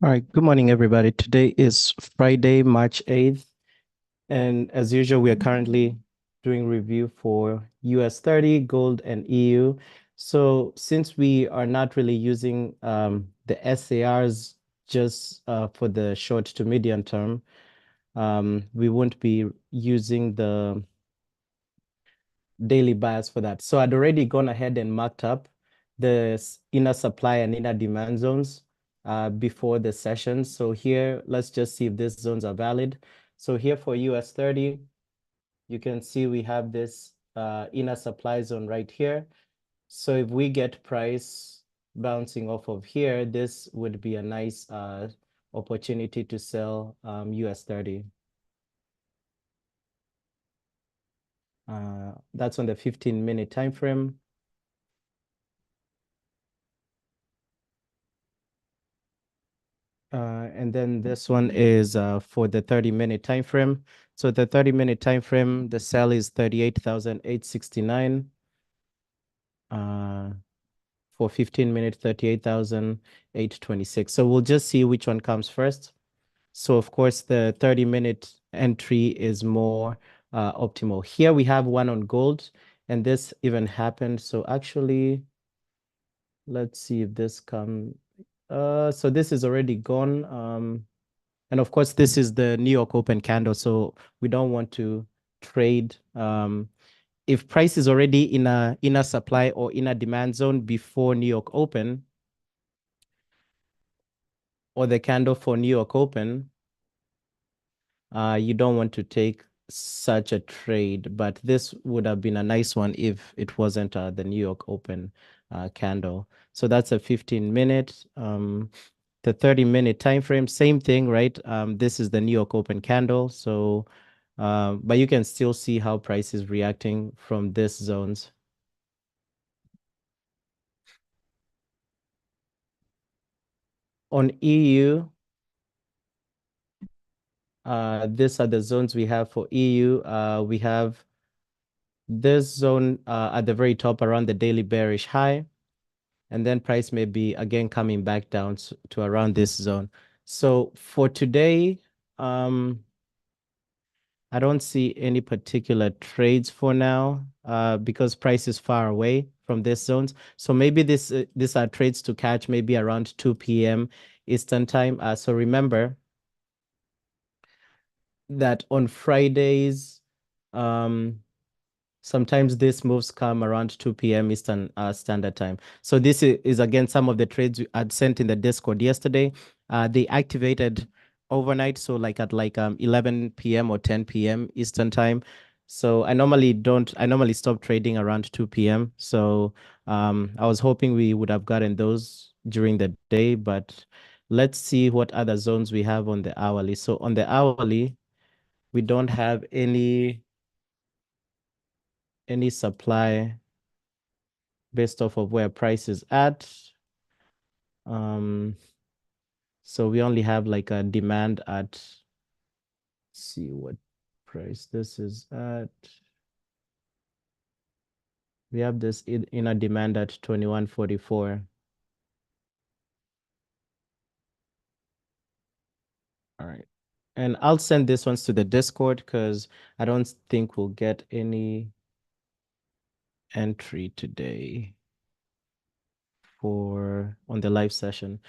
All right, good morning, everybody. Today is Friday, March 8th, and as usual, we are currently doing review for US 30, gold, and EU. So since we are not really using the SARs just for the short to medium term, we won't be using the daily bias for that. So I'd already gone ahead and marked up the inner supply and inner demand zones before the session. So here, let's just see if these zones are valid. So here for US 30, you can see we have this inner supply zone right here. So if we get price bouncing off of here, this would be a nice opportunity to sell US 30. That's on the 15-minute time frame. And then this one is for the 30-minute time frame. So the 30-minute time frame, the sell is 38,869. For 15 minutes, 38,826. So we'll just see which one comes first. So of course, the 30-minute entry is more optimal. Here we have one on gold, and this even happened. So actually, let's see if this come. So this is already gone. And of course, this is the New York Open candle, so we don't want to trade. If price is already in a inner supply or inner demand zone before New York Open, or the candle for New York Open, you don't want to take such a trade. But this would have been a nice one if it wasn't the New York Open candle. So that's a 15-minute. The 30-minute time frame, same thing, right? This is the New York Open candle. So, but you can still see how price is reacting from these zones. On EU, these are the zones we have for EU. We have this zone at the very top around the daily bearish high. And then price may be again coming back down to around this zone. So for today, I don't see any particular trades for now because price is far away from these zones. So maybe these are trades to catch maybe around 2 p.m. Eastern time. So remember that on Fridays, um, sometimes these moves come around 2 p.m. Eastern Standard Time. So this is again some of the trades we had sent in the Discord yesterday. They activated overnight, so like at 11 p.m. or 10 p.m. Eastern Time. So I normally stop trading around 2 p.m. So I was hoping we would have gotten those during the day, but let's see what other zones we have on the hourly. So on the hourly, we don't have any supply based off of where price is at. So we only have like a demand at, let's see what price this is at. We have this inner demand at 21.44. All right. And I'll send this ones to the Discord because I don't think we'll get any entry today for on the live session.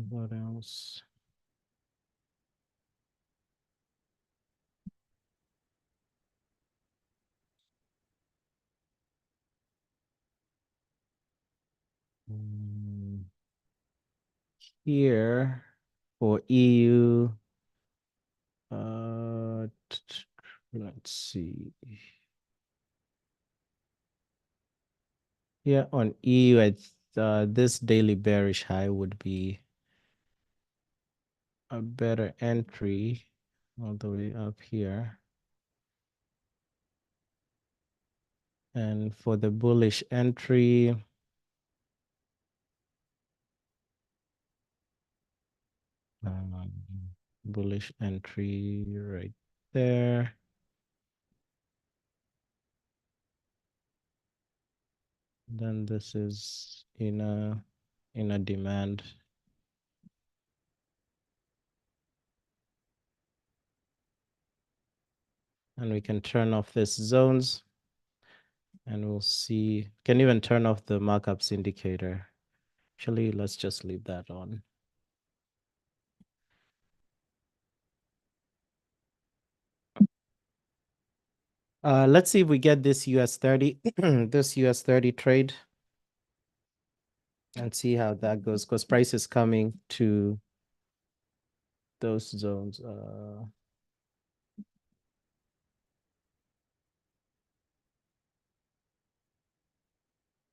What else? Here for EU, let's see. Yeah, on EU, this daily bearish high would be a better entry all the way up here. And for the bullish entry, um, bullish entry right there. Then this is in a demand. And we can turn off this zones and we'll see, can even turn off the markups indicator. Actually, let's just leave that on. Let's see if we get this US 30, this US 30 trade and see how that goes because price is coming to those zones. All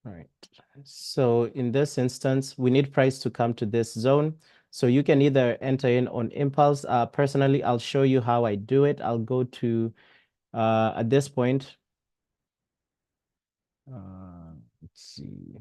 right. So in this instance, we need price to come to this zone. So you can either enter in on impulse. Personally, I'll show you how I do it. I'll go to, at this point, let's see.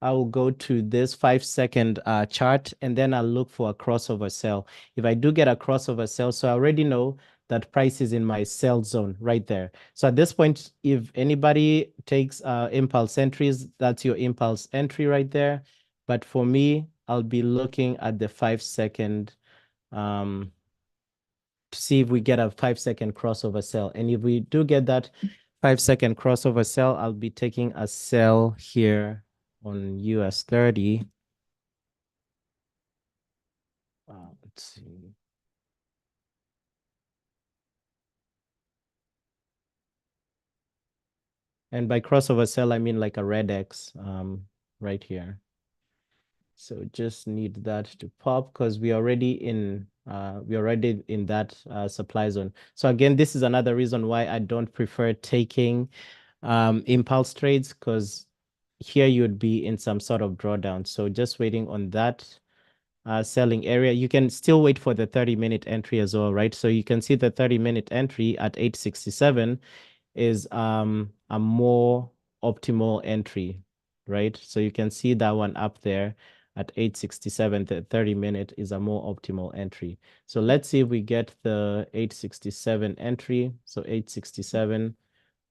I will go to this 5-second chart and then I'll look for a crossover sell. If I do get a crossover sell, so I already know that price is in my sell zone right there. So at this point, if anybody takes impulse entries, that's your impulse entry right there. But for me, I'll be looking at the 5-second to see if we get a 5-second crossover sell. And if we do get that 5-second crossover sell, I'll be taking a sell here on US 30. Let's see. And by crossover sell, I mean like a red X right here. So just need that to pop because we're already in that supply zone. So again, this is another reason why I don't prefer taking impulse trades because here you'd be in some sort of drawdown. So just waiting on that selling area. You can still wait for the 30-minute entry as well, right? So you can see the 30-minute entry at 867 is a more optimal entry, right? So you can see that one up there at 867, the 30-minute is a more optimal entry. So let's see if we get the 867 entry. So 867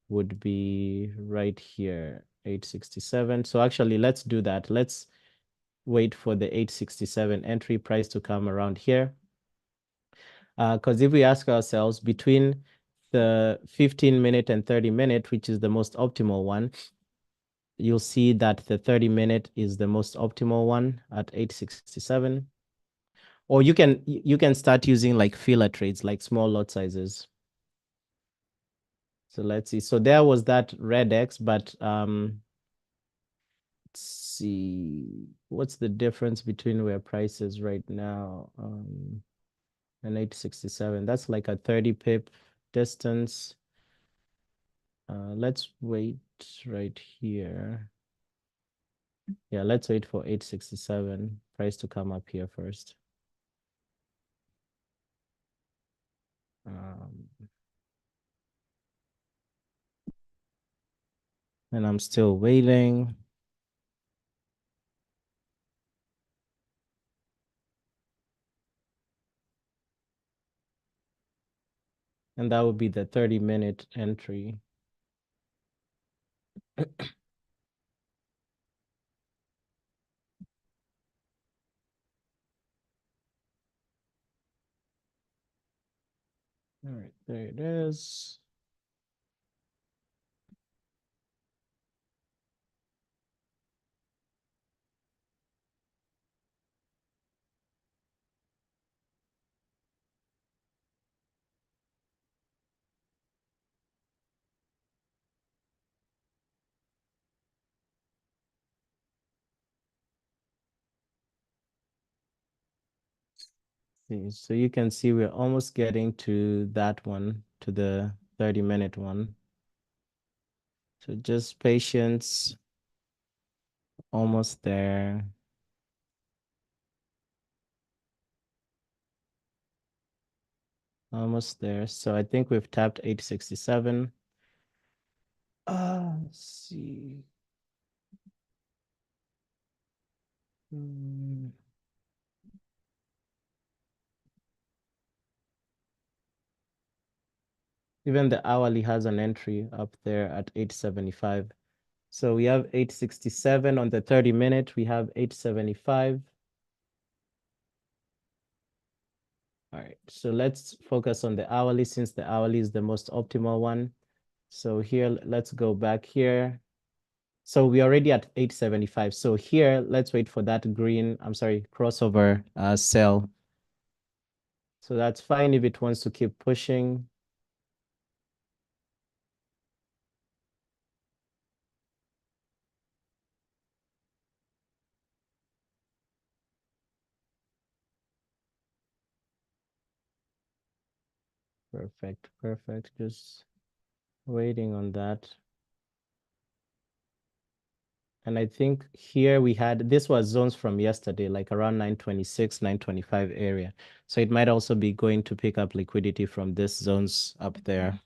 would be right here, 867. So actually, let's do that. Let's wait for the 867 entry price to come around here. Because if we ask ourselves between the 15-minute and 30-minute, which is the most optimal one, you'll see that the 30-minute is the most optimal one at 867. Or you can start using like filler trades, like small lot sizes. So let's see. So there was that red X, but let's see what's the difference between where price is right now. And 867. That's like a 30 pip distance. Let's wait right here. Yeah, let's wait for 867 price to come up here first. And I'm still waiting. And that would be the 30-minute entry. All right, there it is. See, so you can see we're almost getting to that one, to the 30-minute one. So just patience, almost there. Almost there. So I think we've tapped 867. Let's see. Hmm. Even the hourly has an entry up there at 875. So we have 867 on the 30-minute. We have 875. All right, so let's focus on the hourly since the hourly is the most optimal one. So here, let's go back here. So we're already at 875. So here, let's wait for that green, I'm sorry, crossover sell. So that's fine if it wants to keep pushing. Perfect, perfect. Just waiting on that. And I think here we had, this was zones from yesterday, like around 926, 925 area. So it might also be going to pick up liquidity from this zones up there.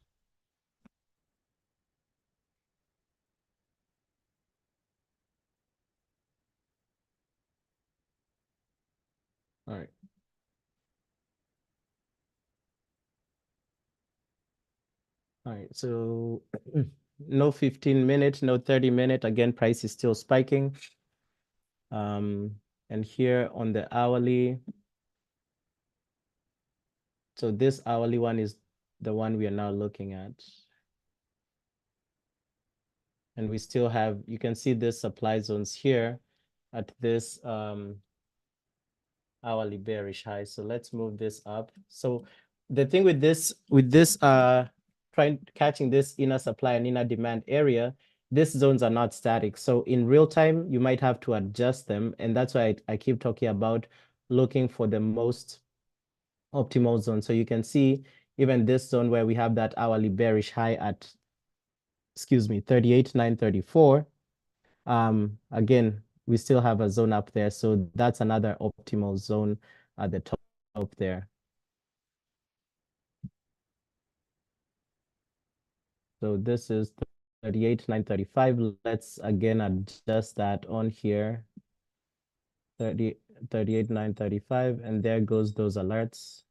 All right. All right. So no 15-minute, no 30-minute. Again, price is still spiking. And here on the hourly, so this hourly one is the one we are now looking at. And we still have, you can see this supply zones here at this hourly bearish high. So let's move this up. So the thing with this catching this inner supply and inner demand area, these zones are not static. So in real time, you might have to adjust them. And that's why I keep talking about looking for the most optimal zone. So you can see even this zone where we have that hourly bearish high at, excuse me, 38,934. Again, we still have a zone up there. So that's another optimal zone at the top there. So this is 38,935. Let's again adjust that on here. 38,935, and there goes those alerts.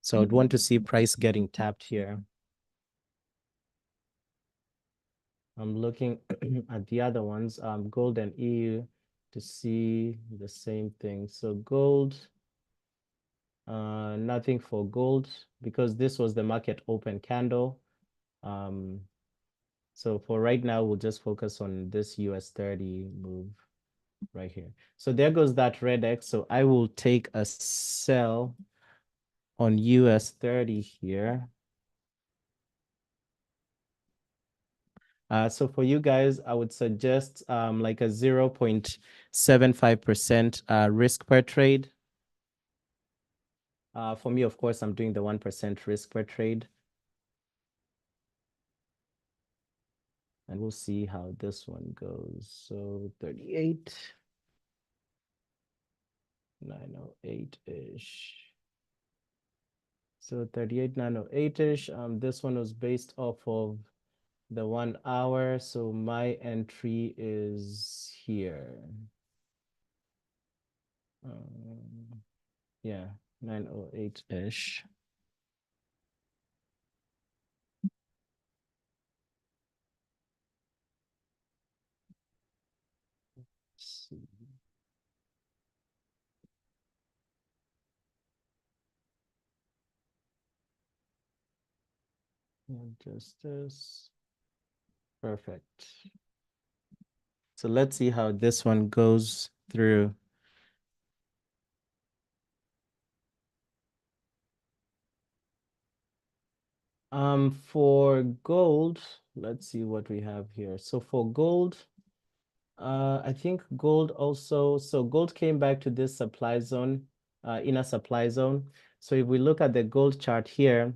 So I'd want to see price getting tapped here. I'm looking at the other ones, gold and EU, to see the same thing. So gold, nothing for gold because this was the market open candle. So for right now, we'll just focus on this US 30 move right here. So there goes that red X. So I will take a sell on US 30 here. So for you guys, I would suggest like a 0.75% risk per trade. For me, of course, I'm doing the 1% risk per trade. And we'll see how this one goes. So 38, 908-ish. So 38, 908-ish. This one was based off of the 1 hour. So my entry is here. Yeah, 908-ish. Just this. Perfect. So let's see how this one goes through. For gold, let's see what we have here. So for gold, I think gold also, so gold came back to this supply zone, inner supply zone. So if we look at the gold chart here,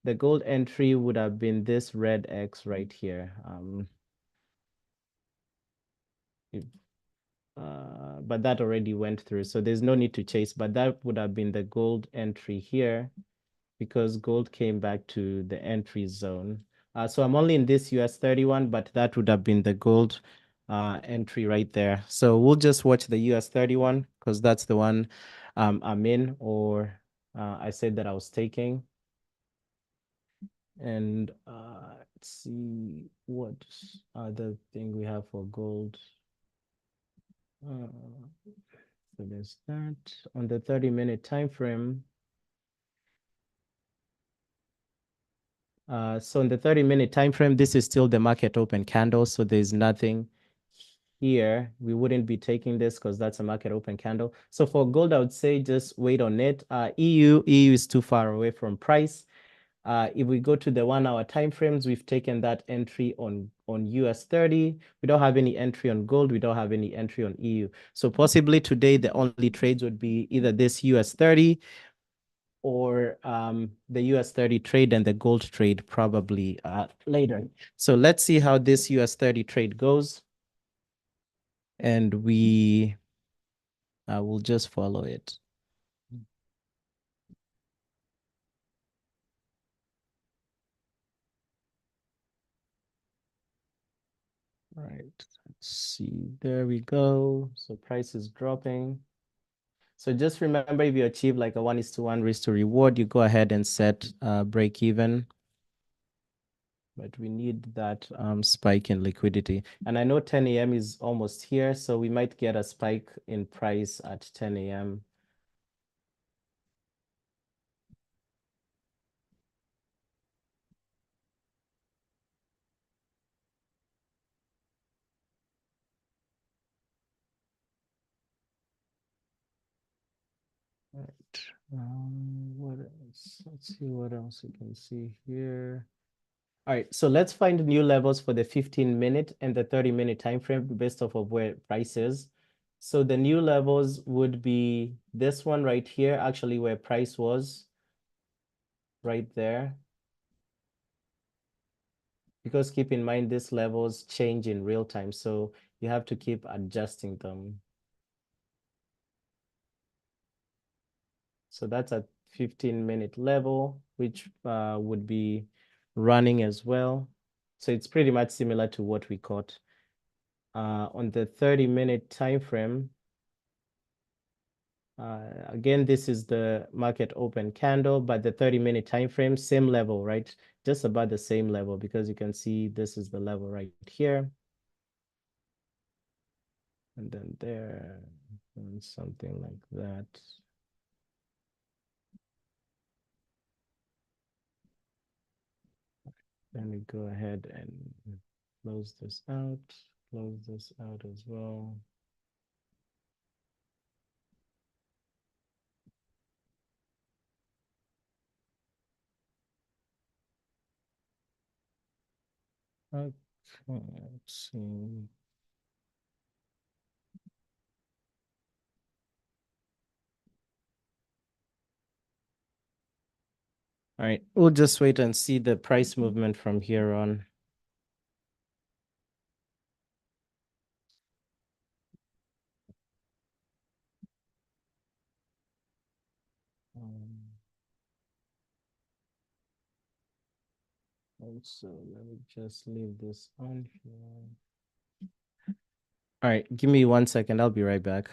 the gold entry would have been this red X right here. But that already went through, so there's no need to chase, but that would have been the gold entry here because gold came back to the entry zone. So I'm only in this US 31, but that would have been the gold entry right there. So we'll just watch the US 31 because that's the one I'm in, or I said that I was taking. And let's see what other thing we have for gold. Uh, so there's that. On the 30-minute time frame. So in the 30-minute time frame, this is still the market open candle. So there's nothing here. We wouldn't be taking this because that's a market open candle. So for gold, I would say just wait on it. EU is too far away from price. If we go to the 1 hour time frames, we've taken that entry on US 30. We don't have any entry on gold. We don't have any entry on EU. So possibly today, the only trades would be either this US 30 or the US 30 trade and the gold trade probably later. So let's see how this US 30 trade goes. And we will just follow it. All right, let's see. There we go. So price is dropping. So just remember, if you achieve like a 1:1 risk to reward, you go ahead and set break even. But we need that spike in liquidity. And I know 10 a.m. is almost here, so we might get a spike in price at 10 a.m. Right. What else? Let's see what else we can see here. All right, so let's find new levels for the 15-minute and the 30-minute time frame based off of where price is. So the new levels would be this one right here, actually where price was right there. Because keep in mind, these levels change in real time, so you have to keep adjusting them. So that's a 15-minute level, which would be running as well. So it's pretty much similar to what we caught. On the 30-minute time frame, again, this is the market open candle, but the 30-minute time frame, same level, right? Just about the same level, because you can see this is the level right here. And then there, and something like that. Let me go ahead and close this out as well. Okay, let's see. All right, we'll just wait and see the price movement from here on. Also, let me just leave this on here. All right, give me 1 second. I'll be right back.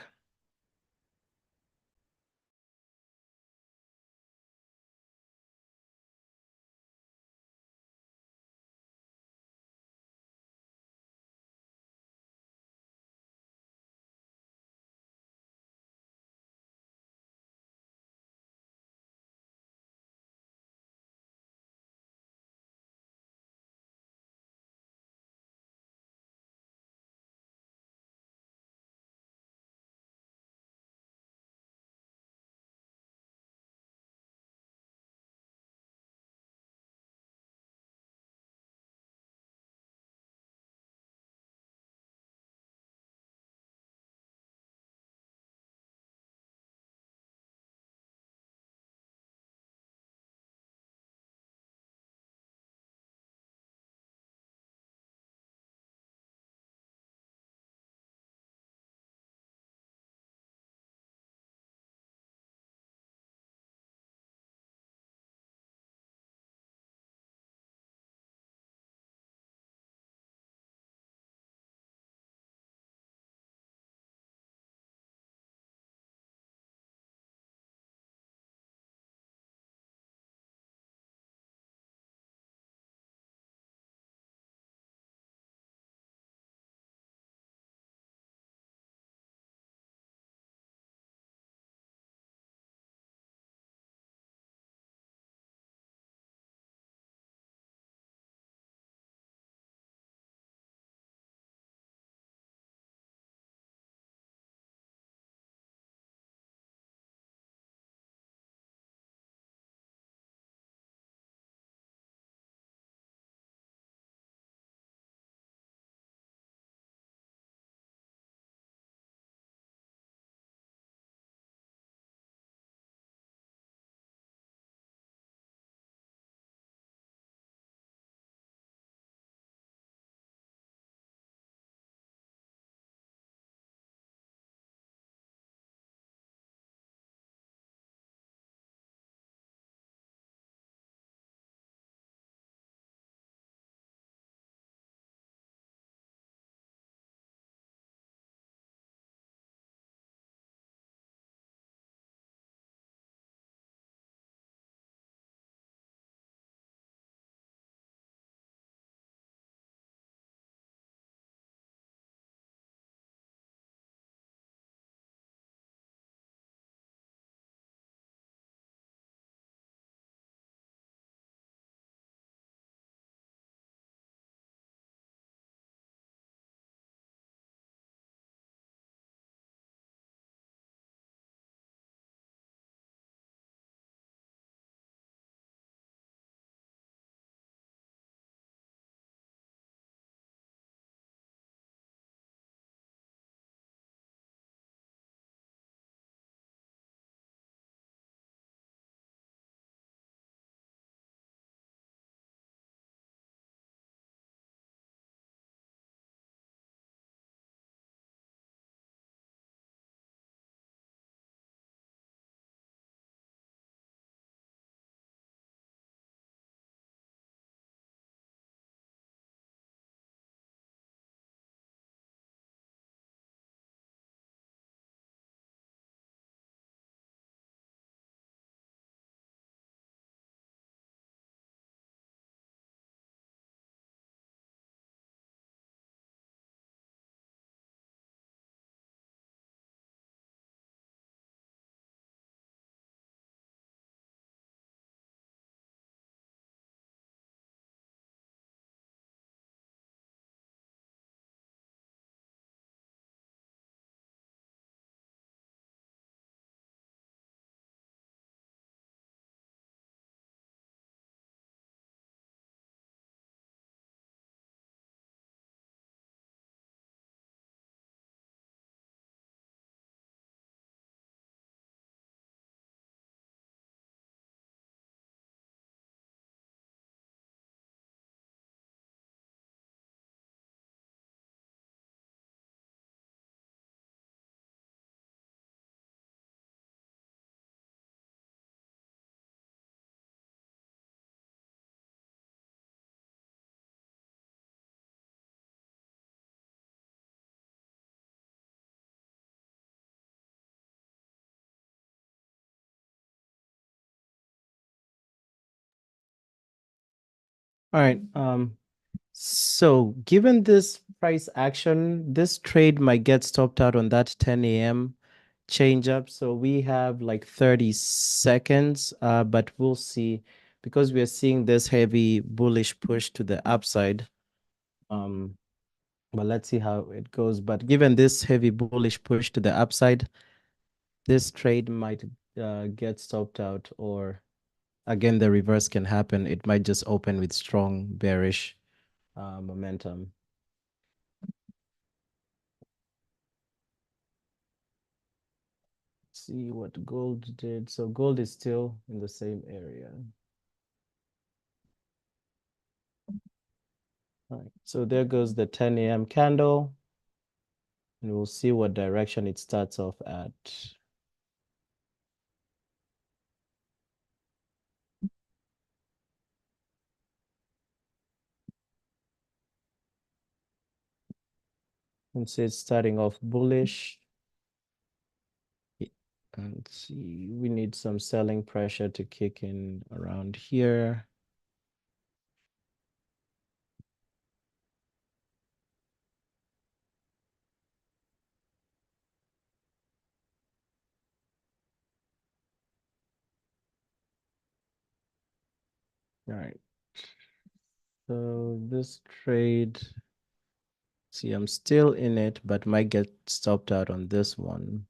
All right. So given this price action, this trade might get stopped out on that 10 a.m. change up. So we have like 30 seconds, but we'll see because we are seeing this heavy bullish push to the upside. Um, but let's see how it goes. But given this heavy bullish push to the upside, this trade might get stopped out, or again, the reverse can happen. It might just open with strong bearish momentum. See what gold did. So gold is still in the same area. All right. So there goes the 10 a.m. candle, and we'll see what direction it starts off at. And see it's starting off bullish. And see, we need some selling pressure to kick in around here. All right. So this trade, see, I'm still in it, but might get stopped out on this one.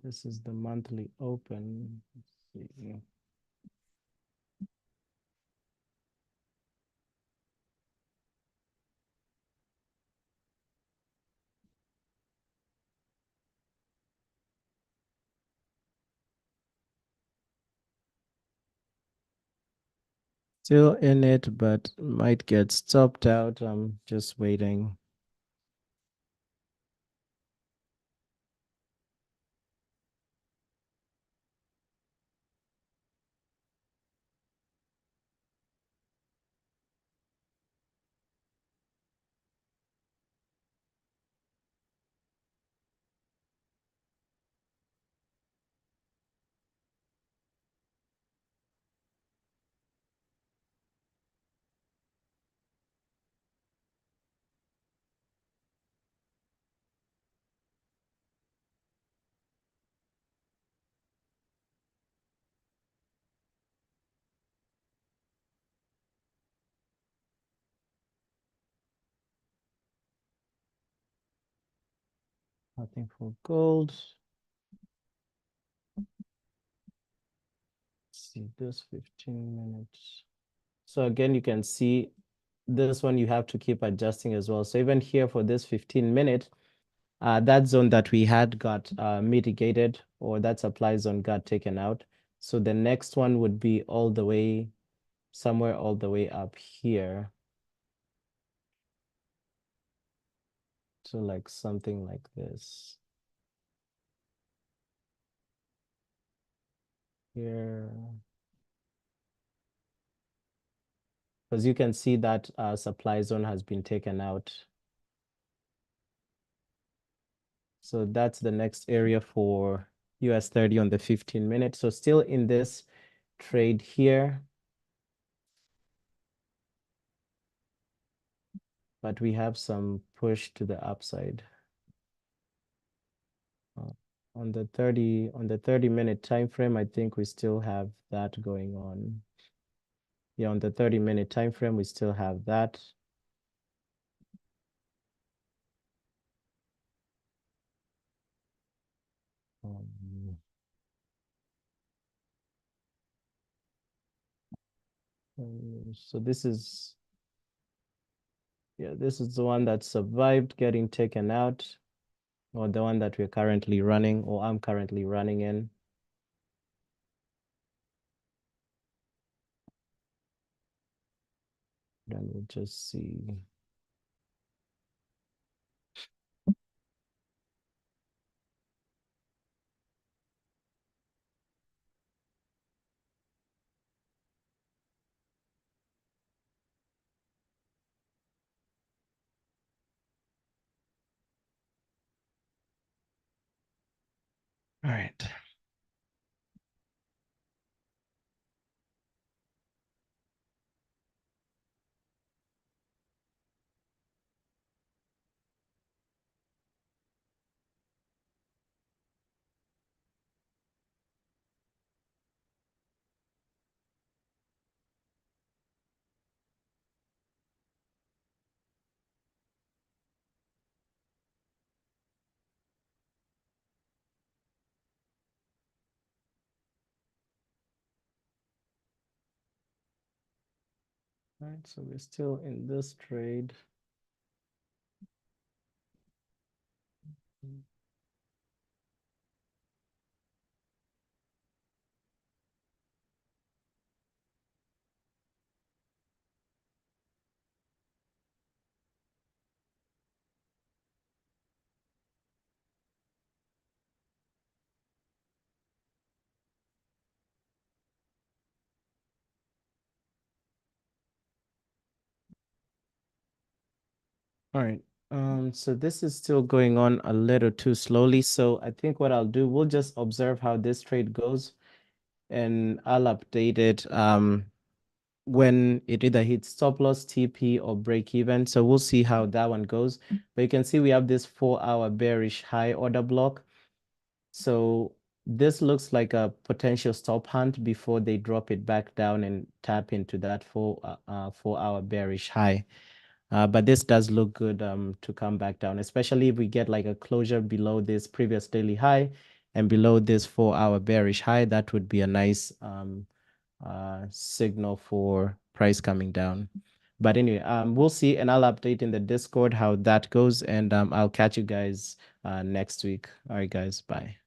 This is the monthly open. Let's see. Still in it, but might get stopped out. I'm just waiting. Nothing for gold. Let's see this 15 minutes. So again, you can see this one you have to keep adjusting as well. So even here for this 15-minute, that zone that we had got mitigated, or that supply zone got taken out. So the next one would be all the way, somewhere all the way up here. So like something like this. Here. Because you can see that supply zone has been taken out. So that's the next area for US 30 on the 15 minute. So still in this trade here, but we have some push to the upside. on the 30-minute time frame, I think we still have that going on. Yeah, on the 30-minute time frame, we still have that. Um, so this is, yeah, this is the one that survived getting taken out, or the one that we're currently running, or I'm currently running in. Then we'll just see. All right. All right, so we're still in this trade. All right. So this is still going on a little too slowly. So I think what I'll do, we'll just observe how this trade goes, and I'll update it when it either hits stop loss, TP, or break even. So we'll see how that one goes. But you can see we have this 4-hour bearish high order block. So this looks like a potential stop hunt before they drop it back down and tap into that 4-hour bearish high. But this does look good to come back down, especially if we get like a closure below this previous daily high and below this 4-hour bearish high. That would be a nice signal for price coming down. But anyway, we'll see, and I'll update in the Discord how that goes, and I'll catch you guys next week. All right, guys, bye.